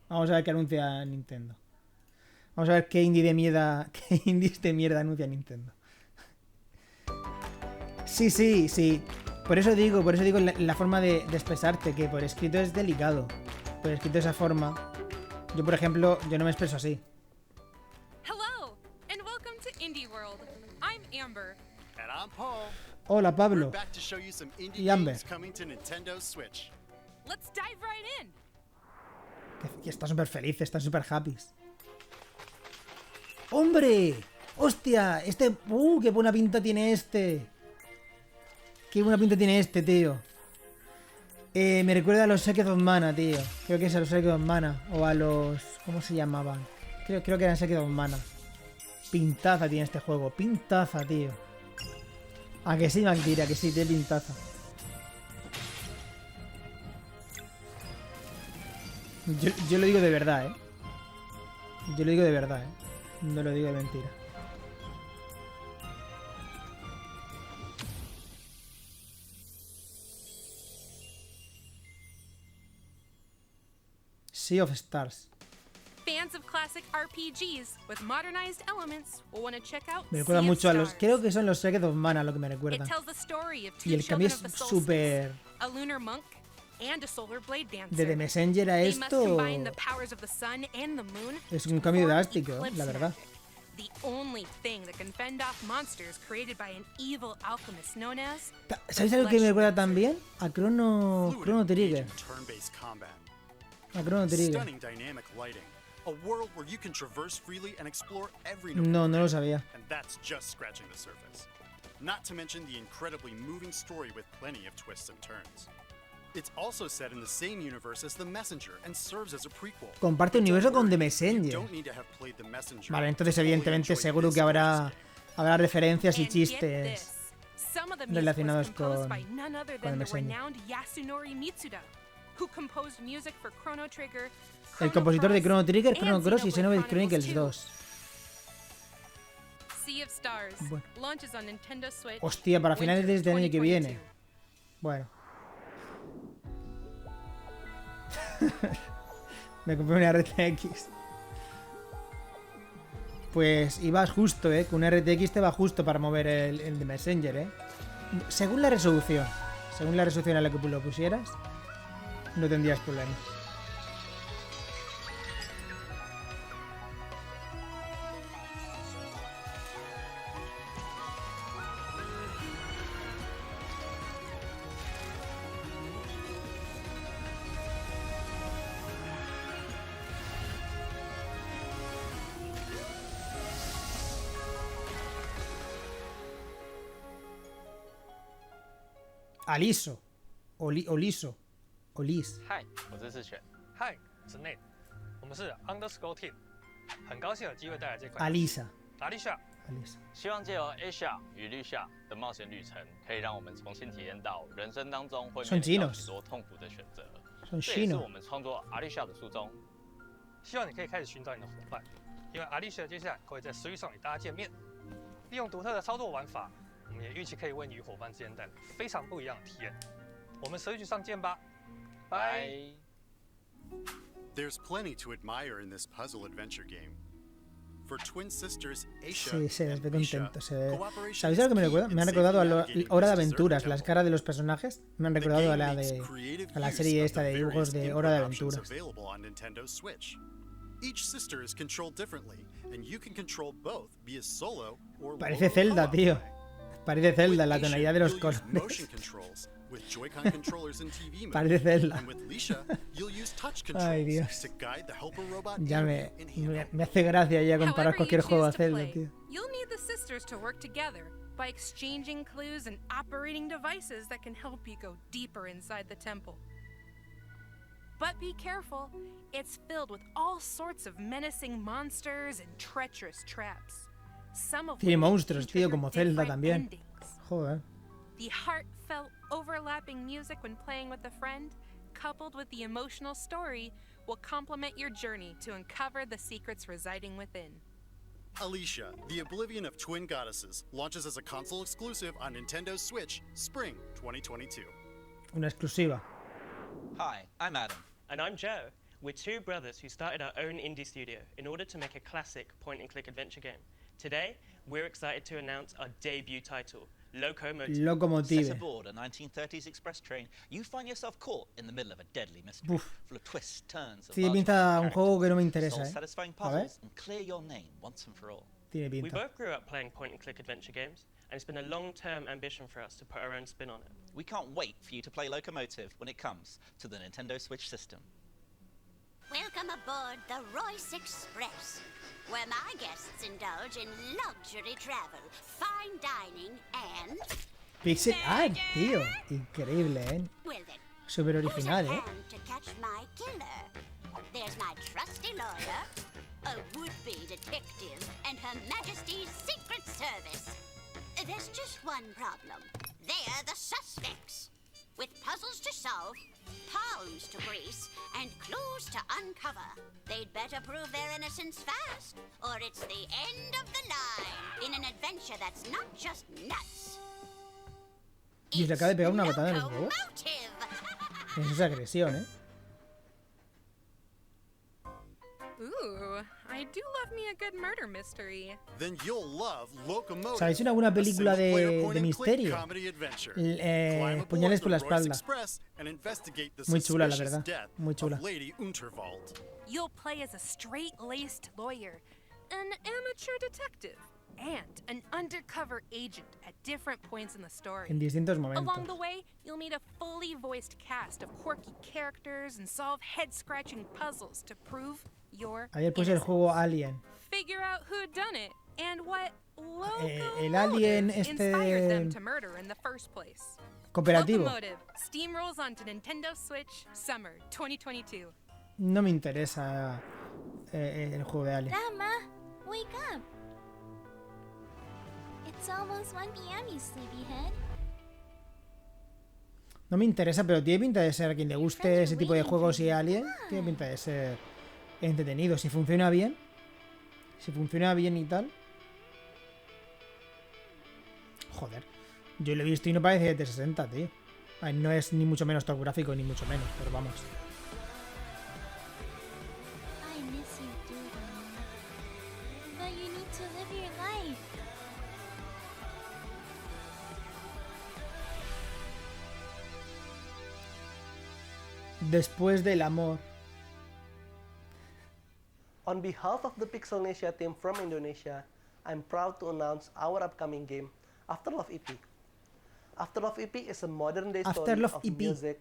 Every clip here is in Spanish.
Vamos a ver qué anuncia Nintendo. Vamos a ver qué indie de mierda, qué indies de mierda anuncia Nintendo. Sí, sí, sí. Por eso digo la forma de expresarte, que por escrito es delicado. Por escrito de esa forma. Yo, por ejemplo, yo no me expreso así. Hello, and welcome to Indie World. I'm Amber. And I'm Paul. Hola, We're Pablo. back to show you some indie Y Amber. games coming to Nintendo Switch. Let's dive right in. Que está súper feliz, está súper happy. ¡Hombre! ¡Hostia! Este... ¡Qué buena pinta tiene este! ¡Qué buena pinta tiene este, tío! Me recuerda a los Secret of Mana, tío. Creo que es a los Secret of Mana. O a los... ¿Cómo se llamaban? Creo que eran Secret of Mana. Pintaza tiene este juego. Pintaza, tío. ¿A que sí, Magdira? Que sí, tiene pintaza. Yo lo digo de verdad, ¿eh? Yo lo digo de verdad, ¿eh? No lo digo de mentira. Sea of Stars. Fans of classic RPGs with modernized elements will want to check out Me recuerda Sea of mucho a los... Stars. Creo que son los Secret of Mana lo que me It recuerdan. tells the story of two Y el cambio children es of the súper... solstice, a lunar monk and a solar blade dancer. De The Messenger a They must esto... combine the powers of the sun and the moon Es un to cambio form drástico, eclipse la verdad. magic, the only thing that can fend off monsters created by an evil alchemist known as ¿Sabéis algo que me recuerda también? A Chrono Fluid and Trigger. engaging turn-based combat. A Chrono Trigger. Stunning dynamic lighting. A world where you can traverse freely and explore every No, no lo sabía. And that's just scratching the surface. Not to mention the incredibly moving story with plenty of twists and turns. It's also set in the same universe as The Messenger and serves as a prequel. Comparte But don't universo con worry, The you Messenger. don't need to have played The Messenger Vale, to entonces fully evidentemente enjoy seguro this que glorious habrá referencias y And get chistes. this, some of the music relacionados was composed con- by none other con than the Messenger. renowned Yasunori Mitsuda, who composed music for Chrono Trigger, El Chrono compositor de Cross, Chrono Trigger, and Chrono Cross y Xenoblade Xenoblade Chronicles 2. Sea of Stars Bueno. launches on Nintendo Switch. Hostia, para finales de este año que 2022. viene. Bueno. Me compré una RTX. Pues ibas justo, con una RTX te va justo para mover el de Messenger, Según la resolución a la que lo pusieras, no tendrías problemas. Aliso. Oliso. Olis. 嗨，我是志全。嗨，我是 Nate，我们是 Underscore Team，很高兴有机会带来这款 Alisa. 达利夏。 Alisa. 希望借由 Asia 与绿夏的冒险旅程，可以让我们重新体验到人生当中会面临到许多痛苦的选择。 Son 这也是 Shino. 我们创作阿丽夏的初衷。希望你可以开始寻找你的伙伴，因为阿丽夏接下来会在Switch上与大家见面。利用独特的操作玩法，我们也预期可以为你与伙伴之间带来非常不一样的体验。我们Switch上见吧，拜。 There's plenty to admire in this puzzle adventure game. For twin sisters Aisha Sí, se les ve and Risha, contento. Se ve... cooperation ¿Sabéis a lo que me is recuerda? key Me han in recordado a safely la navigating Hora de this Aventuras. deserted Las temple. caras de los personajes me han The recordado a game la makes de... creative a la use serie of esta the de dibujos various de input Hora de options Aventuras. available on Nintendo Switch. Each sister is controlled differently, and you can control both via solo or Parece local Zelda, co-op tío. play. Parece Zelda, With la Aisha, tonalidad de los you'll use colores. motion controls with Joy-Con controllers in TV mode. Parece Zelda. And with Lisha, you'll use touch Ay, controls Dios. to guide the helper robot Ya Amy in handheld. me hace gracia ya comparar However cualquier you juego a choose to Zelda, play, tío. you'll need the sisters to work together by exchanging clues and operating devices that can help you go deeper inside the temple. But be careful, it's filled with all sorts of menacing monsters and treacherous traps. Some of Tiene which monstruos, can tío, trigger como Zelda different también. endings. Joder. The heartfelt, overlapping music when playing with a friend, coupled with the emotional story, will complement your journey to uncover the secrets residing within. Alicia, the Oblivion of Twin Goddesses, launches as a console exclusive on Nintendo Switch, Spring 2022. Una exclusiva. Hi, I'm Adam. And I'm Joe. We're two brothers who started our own indie studio in order to make a classic point-and-click adventure game. Today, we're excited to announce our debut title, Locomotive. Locomotive. Set aboard a 1930s express train, you find yourself caught in the middle of a deadly mystery, full of twists, turns, and Tiene pinta un juego que no me interesa, soul-satisfying A ver. puzzles, and clear your name once and for all. Tiene We pinta. both grew up playing point-and-click adventure games, and it's been a long-term ambition for us to put our own spin on it. We can't wait for you to play Locomotive when it comes to the Nintendo Switch system. Welcome aboard the Royce Express, where my guests indulge in luxury travel, fine dining, and... Pixel art, tío. Increíble, Well then, Súper who's original, at hand to catch my killer? There's my trusty lawyer, a would-be detective, and Her Majesty's Secret Service. There's just one problem. They're the suspects. With puzzles to solve, palms to grease, and clues to uncover. They'd better prove their innocence fast, or it's the end of the line in an adventure that's not just nuts. Y se acaba de pegar una patada en los huevos. Locomotive. Eso es agresión, Ooh, I do love me a good murder mystery. Then you'll love Locomotive. ¿Sabéis una buena película a single-player de point-and-click misterio? comedy adventure. Eh, Climb Puñales aboard por la the Royce espalda. Express and investigate the Muy chula, la suspicious verdad. death Muy chula. of Lady Unterwald. You'll play as a straight-laced lawyer, an amateur detective, and an undercover agent at different points in the story. En distintos Along momentos. the way, you'll meet a fully voiced cast of quirky characters and solve head-scratching puzzles to prove your Ayer puse el juego Alien. Figure out who done it and what el Alien locomotive inspired them este to murder in the first place. cooperativo. Locomotive steamrolls onto Nintendo Switch summer 2022. No me interesa el juego de Alien. Grandma, wake up. It's almost 1 p.m., you sleepyhead. No me interesa, pero tiene pinta de ser a quien le guste ese tipo de juegos y Alien. Tiene pinta de ser entretenido. Si funciona bien. Si funciona bien y tal. Joder. Yo lo he visto y no parece de 60, tío. Ay, no es ni mucho menos top gráfico, ni mucho menos, pero vamos. I miss you too, Grandma. But you need to live your life. Después del amor. On behalf of the Pixelnesia team from Indonesia, I'm proud to announce our upcoming game, Afterlove EP. Afterlove EP is a modern-day story Afterlove of EP. music,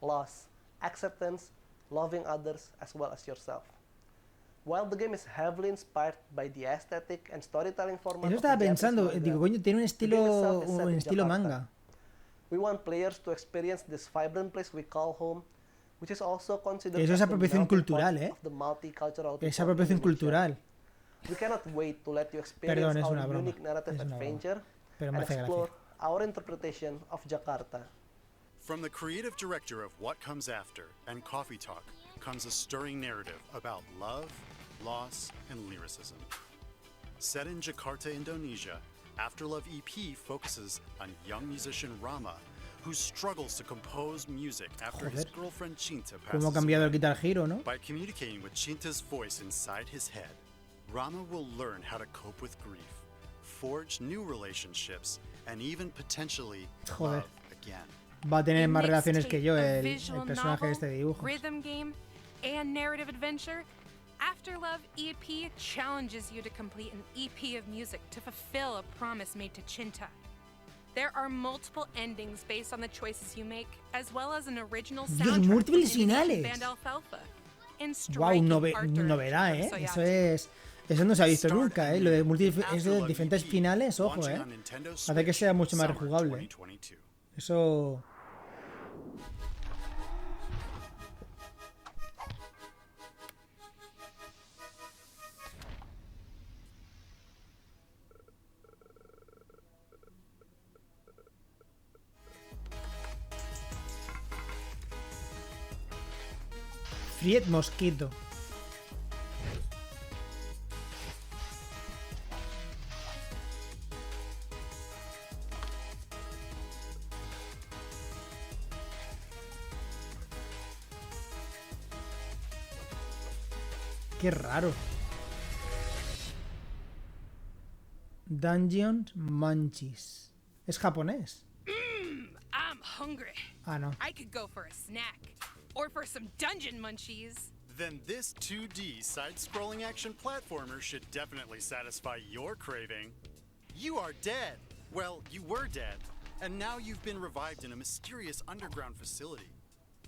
loss, acceptance, loving others as well as yourself. While the game is heavily inspired by the aesthetic and storytelling format Eso of the estaba Japanese pensando. manga, Digo, coño, tiene un the game itself estilo, is set un in estilo Jakarta. manga. We want players to experience this vibrant place we call home, which is also considered Eso es as the apropiación melting cultural, pot of the multicultural Es people of apropiación Indonesia. cultural. We cannot wait to let you experience Perdón, es our una broma. unique narrative Es una broma. adventure Pero me and hace explore gracia. our interpretation of Jakarta. From the creative director of What Comes After and Coffee Talk comes a stirring narrative about love, loss, and lyricism. Set in Jakarta, Indonesia, Afterlove EP focuses on young musician Rama, who struggles to compose music after his Joder. girlfriend Chinta Cómo ha passes cambiado el away. Guitar Hero, ¿no? By communicating with Chinta's voice inside his head, Rama will learn how to cope with grief, forge new relationships, and even potentially Joder. love again. Va a tener It más makes relaciones que yo a el visual personaje de novel, este dibujo. rhythm game, and narrative adventure. Afterlove EP challenges you to complete an EP of music to fulfill a promise made to Chinta. There are multiple endings based on the choices you make, as well as an original Dios, soundtrack múltiples from Indonesian finales. band Alfalfa. And Wow, striking art novedad, direction from Eso Soyate. es. Eso no se ha visto Start nunca, a Lo de, new eso de Afterlove diferentes EP, finales, ojo, launching on Nintendo Hace que Switch sea mucho más summer rejugable. 2022. Eso. Fried Mosquito. Qué raro. Dungeons Munchies. ¿Es japonés? I'm hungry. Ah, no. I could go for a snack. Or for some dungeon munchies. Then this 2D side-scrolling action platformer should definitely satisfy your craving. You are dead. Well, you were dead, and now you've been revived in a mysterious underground facility.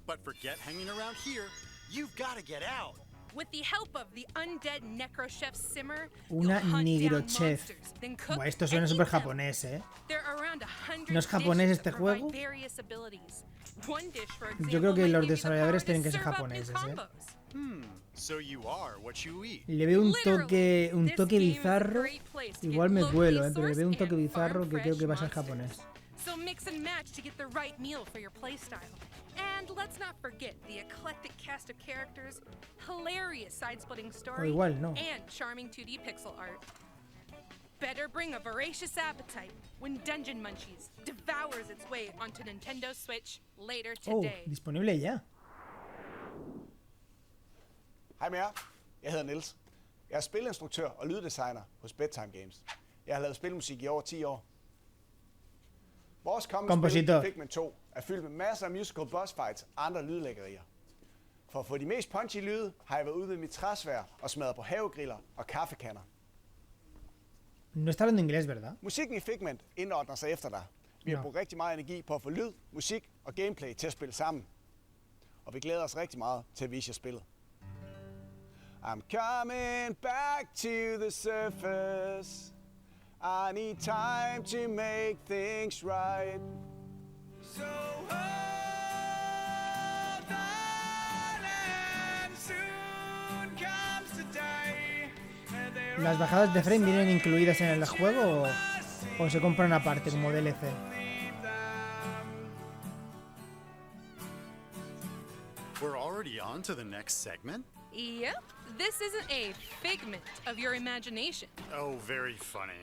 But forget hanging around here. You've got to get out. With the help of the undead necrochef Simmer, Una you'll hunt down nigrochef. monsters, then cook Buah, esto and suena eat súper them. japonés, ¿eh? There are around 100 ¿No es japonés dishes este that provide juego? various abilities. One dish, for Yo creo example, que might los give you the desarrolladores power to tienen que ser serve up new japoneses, ¿eh? combos. So you are what you eat. Le veo un Literally, toque this game is a bizarro. great place to get Igual me locally cuelo, pero le sourced veo un toque and bizarro farm que creo que va a ser fresh japonés. So mix and match to get the right meal for your playstyle. And let's not forget the eclectic cast of characters, hilarious side-splitting story, igual no. and charming 2D pixel art. Better bring a voracious appetite when Dungeon Munchies devours its way onto Nintendo Switch later Oh, today. disponible ya. Hej med jer. Jeg hedder Niels. Jeg er spilinstruktør og lyddesigner hos Bedtime Games. Jeg har lavet spilmusik i over 10 år. Vores kommende spil, Figment 2, er fyldt med masser af musical boss fights og andre lydlæggerier. For at få de mest punchy lyde, har jeg været ude ved mit træsvær og smadret på havegriller og kaffekanner. No está hablando inglés, ¿verdad? Musikken i Figment indordner sig efter dig. Vi har brugt rigtig meget energi på at få lyd, musik og gameplay til at spille sammen. Og vi glæder os rigtig meget til at vise jer spillet. I'm coming back to the surface. I need time to make things right. So hold on and soon comes the day. ¿Las bajadas de frame vienen incluidas en el juego o se compran aparte como DLC? We're already on to the next segment? Yep, this isn't a figment of your imagination. Oh, very funny.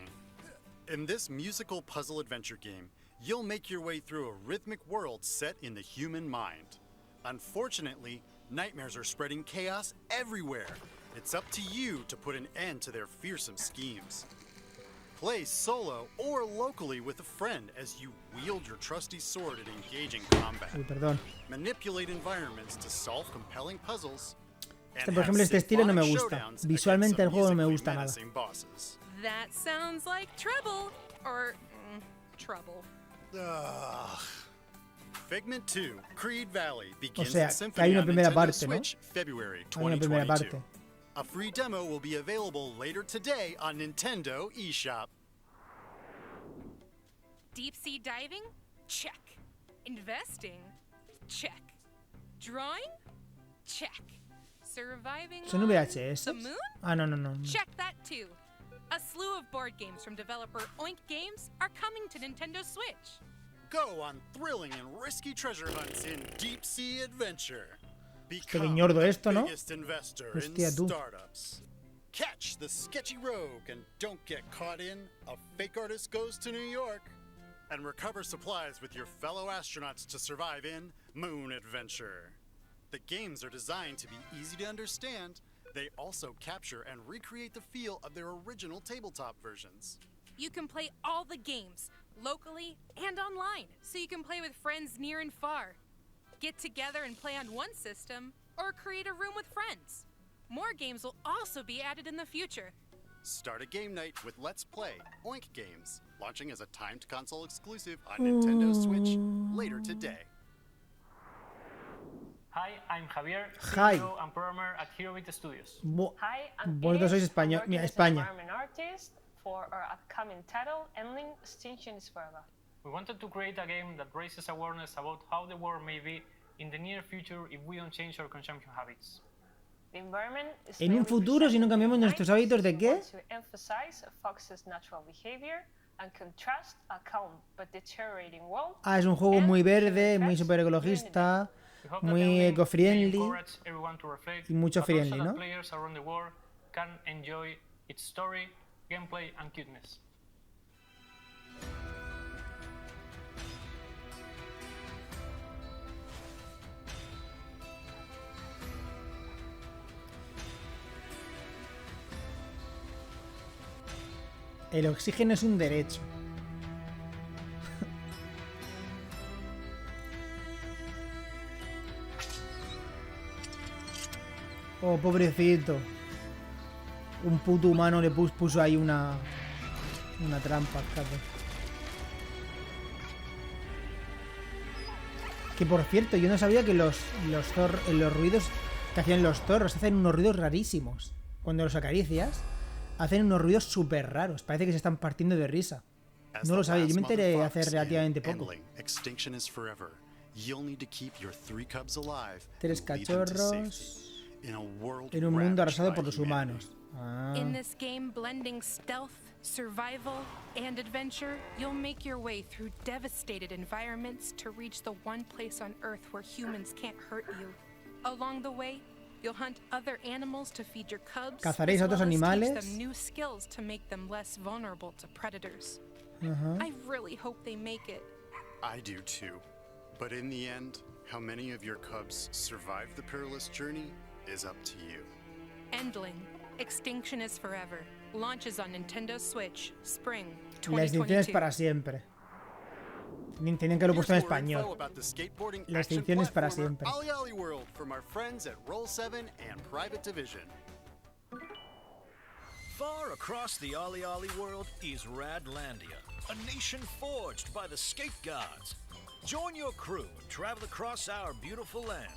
In this musical puzzle adventure game, you'll make your way through a rhythmic world set in the human mind. Unfortunately, nightmares are spreading chaos everywhere. It's up to you to put an end to their fearsome schemes. Play solo or locally with a friend as you wield your trusty sword in engaging combat. Uy, perdón. Manipulate environments to solve compelling puzzles. Por ejemplo, este estilo no me gusta. Visualmente el juego no me gusta nada. That sounds like trouble. Or trouble. Figment 2, Creed Valley O begins sea, its que hay symphony una on primera Nintendo parte, ¿no? Switch, February Hay una primera 2022. parte. A free demo will be available later today on Nintendo eShop. Deep sea diving? Check. Investing? Check. Drawing? Check. Surviving ¿Son on VHS? the moon? Ah, no, no, no. Check that too. A slew of board games from developer Oink Games are coming to Nintendo Switch. Go on thrilling and risky treasure hunts in deep sea adventure. Qué Become ñordo the esto, ¿no? biggest investor in Hostia, tú. startups. Catch the sketchy rogue and don't get caught in A Fake Artist Goes to New York. And recover supplies with your fellow astronauts to survive in Moon Adventure. The games are designed to be easy to understand. They also capture and recreate the feel of their original tabletop versions. You can play all the games, locally and online, so you can play with friends near and far. Get together and play on one system, or create a room with friends. More games will also be added in the future. Start a game night with Let's Play Oink Games, launching as a timed console exclusive on Nintendo Switch later today. Hi, I'm Javier, Hi. CEO and programmer at Herobit Studios. Hi, I'm Vosotros sois Iris, español. working Mira, as España. an environment artist for our upcoming title, Ending Extinction is Forever. We wanted to create a game that raises awareness about how the world may be in the near future if we don't change our consumption habits. The environment is En un futuro, si no cambiamos nuestros hábitos, ¿de qué? to emphasize Fox's natural behavior and contrast a calm but deteriorating world. Ah, es un juego muy verde, muy super ecologista, muy eco-friendly y mucho friendly, ¿no? Players around the world can enjoy its story, gameplay and cuteness. El oxígeno es un derecho. Oh, pobrecito. Un puto humano le puso ahí una trampa, cabrón. Que por cierto, yo no sabía que los ruidos que hacían los zorros hacen unos ruidos rarísimos. Cuando los acaricias, hacen unos ruidos súper raros. Parece que se están partiendo de risa. No lo sabía, yo me enteré hace relativamente poco. Extinction is forever. You'll need to keep your 3 cubs alive. 3 cachorros en un mundo arrasado por los humanos. In this game blending stealth, survival, and adventure, you'll make your way through devastated environments to reach the one place on Earth where humans can't hurt you. Along the way, you'll hunt other animals to feed your cubs. Cazaréis a otros animales. Teach them new skills to make them less vulnerable to predators. I really hope they make it. I do too. But in the end, how many of your cubs survive the perilous journey is up to you. Endling. Extinction is forever. Launches on Nintendo Switch, Spring La extinción es 2022. para siempre. Tenían que haberlo puesto en español. La extinción es para siempre. Ollie Ollie World from our friends at Roll7 and Private Division. Far across the Ollie Ollie world is Radlandia, a nation forged by the skate gods. Join your crew and travel across our beautiful land.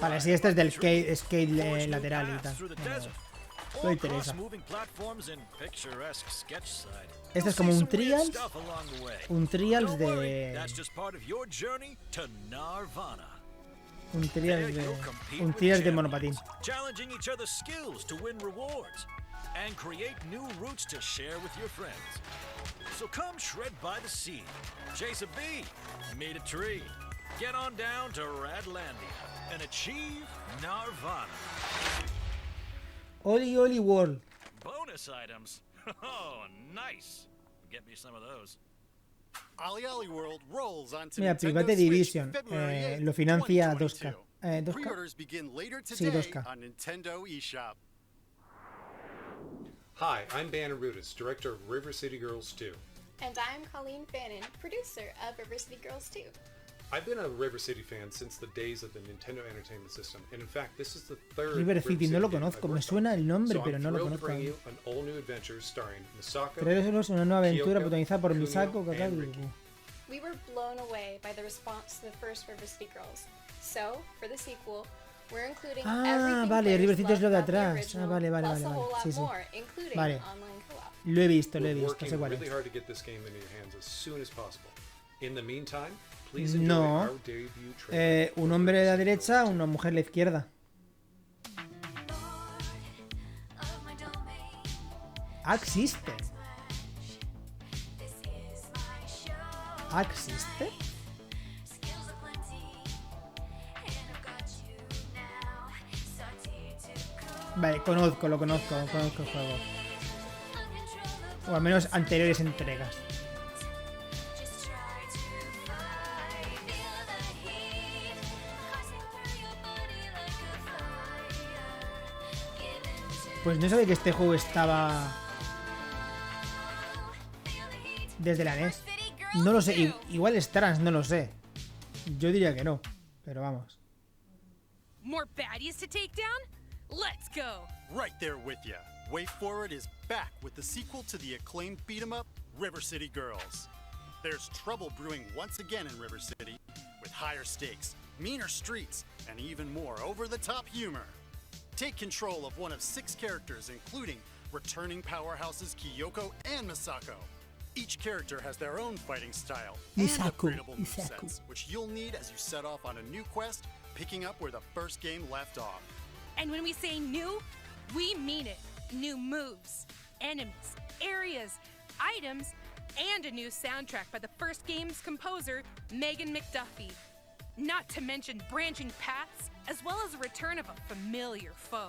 Vale, si este es del skate lateral y tal. No me interesa. Este es como un trials. Un trials de... Un trials de monopatín. Challenging each other's skills to win rewards and create new routes to share with your friends. So come shred by the sea, chase a bee, meet a tree, get on down to Radlandia and achieve Nirvana. Ollie Ollie World. Bonus items. Oh, nice. Get me some of those. Ollie Ollie World rolls onto Mira, Nintendo Private Switch Division February 8th, lo financia 2022. 2K. 2K. Pre-orders begin later Sí, today 2K. on Nintendo eShop. Hi, I'm Banner Rudis, director of River City Girls 2. And I'm Colleen Fannin, producer of River City Girls 2. I've been a River City fan since the days of the Nintendo Entertainment System, and in fact, this is the third River City, no lo game conozco, I've me worked suena el nombre, on. pero no lo So I'm thrilled to conozco. bring you an all-new adventure starring Misako, Pero es una nueva aventura Kyoko, protagonizada por Kunio, Misako, and Kakadu. Ricky. We were blown away by the response to the first River City Girls. So, for the sequel, we're including everything Vale, players River City es lo de loved about the atrás. original, Vale. plus a whole lot Sí, sí. more, including Vale. online co-op. Lo he visto, We're sé working cuál really es. hard to get this game into your hands as soon as possible. In the meantime, please enjoy No. our debut trailer. Un hombre a la derecha, una mujer a la izquierda. ¿Existe? ¿Existe? Vale, lo conozco el juego. O al menos anteriores entregas. Pues no sabía que este juego estaba desde la NES. No lo sé, igual es trans, no lo sé. Yo diría que no, pero vamos. More baddies to take down? Let's go! Right there with ya. WayForward is back with the sequel to the acclaimed beat-em-up, River City Girls. There's trouble brewing once again in River City, with higher stakes, meaner streets, and even more over-the-top humor. Take control of one of 6 characters, including returning powerhouses Kyoko and Misako. Each character has their own fighting style and upgradable movesets, which you'll need as you set off on a new quest, picking up where the first game left off. And when we say new, we mean it. New moves, enemies, areas, items, and a new soundtrack by the first game's composer, Megan McDuffie. Not to mention branching paths, as well as a return of a familiar foe.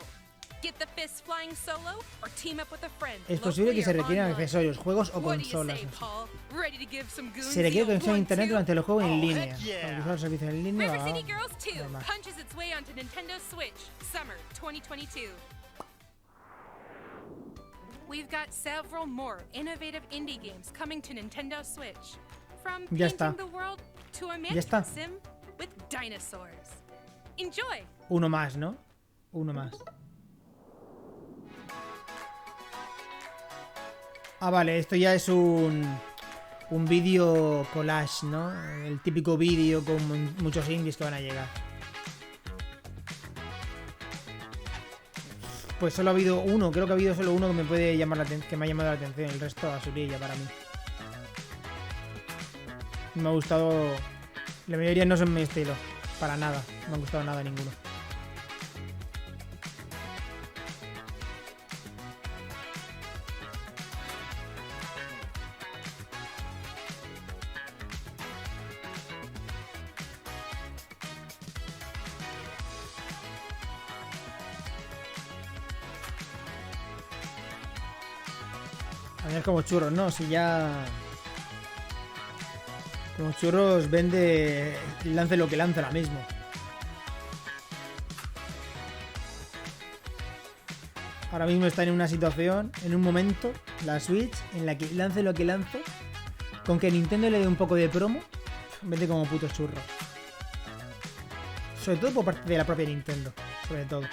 Get the fists flying solo or team up with a friend. Es posible que se locally or requieran online. accesorios, juegos o What do you consolas. say, Paul? Ready to give some goons Se requiere the old conexión a internet 1-2? durante el juego en línea. heck yeah. Para utilizar los servicios en línea. River va, City Girls 2 además. punches its way onto Nintendo Switch, summer 2022. We've got several more innovative indie games coming to Nintendo Switch. From Ya painting está. the world to a Ya está. mansion sim with dinosaurs. Enjoy! Uno más, ¿no? Uno más. Ah, vale, esto ya es un vídeo collage, ¿no? El típico vídeo con muchos indies que van a llegar. Pues solo ha habido uno, creo que ha habido solo uno que me puede llamar que me ha llamado la atención, el resto basurilla para mí. Me ha gustado. La mayoría no son mi estilo, para nada, no me ha gustado nada ninguno. A ver, como churros, ¿no? Si ya... Como churros vende... Lance lo que lance ahora mismo. Ahora mismo está en una situación, en un momento, la Switch, en la que lance lo que lance. Con que Nintendo le dé un poco de promo, vende como putos churros. Sobre todo por parte de la propia Nintendo. Sobre todo.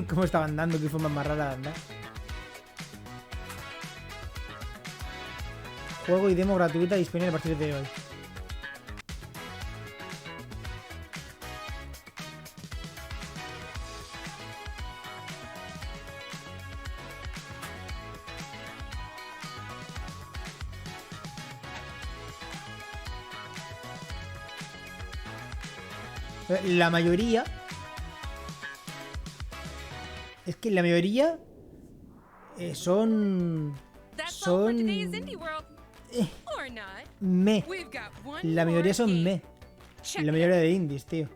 Cómo estaban dando, qué forma más rara de andar. Juego y demo gratuita disponible a partir de hoy. La mayoría... Es que la mayoría son... Me. La mayoría son me. La mayoría de indies, tío.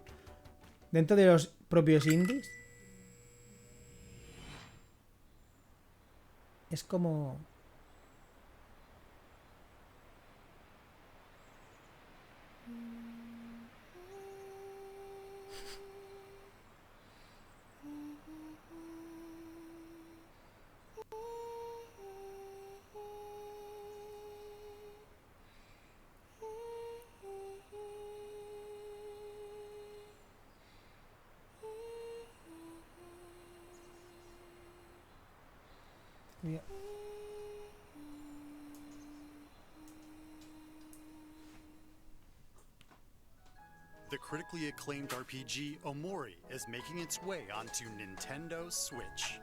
Dentro de los propios indies. Es como... The critically acclaimed RPG Omori is making its way onto Nintendo Switch.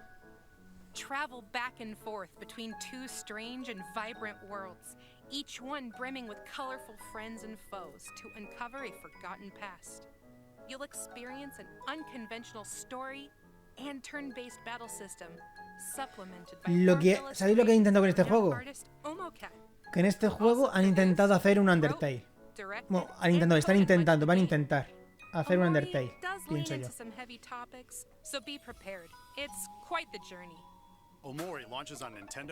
Travel back and forth between two strange and vibrant worlds, each one brimming with colorful friends and foes to uncover a forgotten past. You'll experience an unconventional story and turn-based battle system, supplemented by ¿Sabéis lo que he intentado con este juego? Que en este juego han intentado hacer un Undertale. Bueno, van a intentar hacer un Undertale, pienso yo.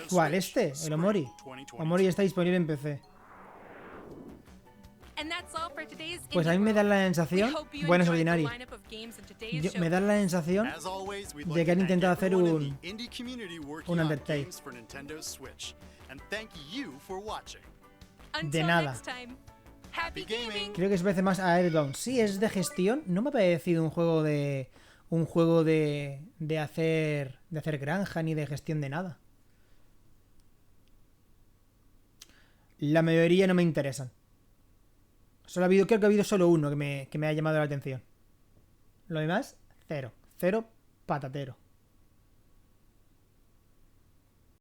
¿Cuál? ¿Este? ¿El Omori? Omori está disponible en PC. Pues a mí me da la sensación, bueno, es ordinario, me da la sensación de que han intentado hacer un Undertale. De nada. Creo que se parece más a Airbound. Sí, es de gestión. No me ha parecido un juego de hacer granja ni de gestión de nada. La mayoría no me interesan. Creo que ha habido solo uno que me ha llamado la atención. Lo demás, cero. Cero patatero.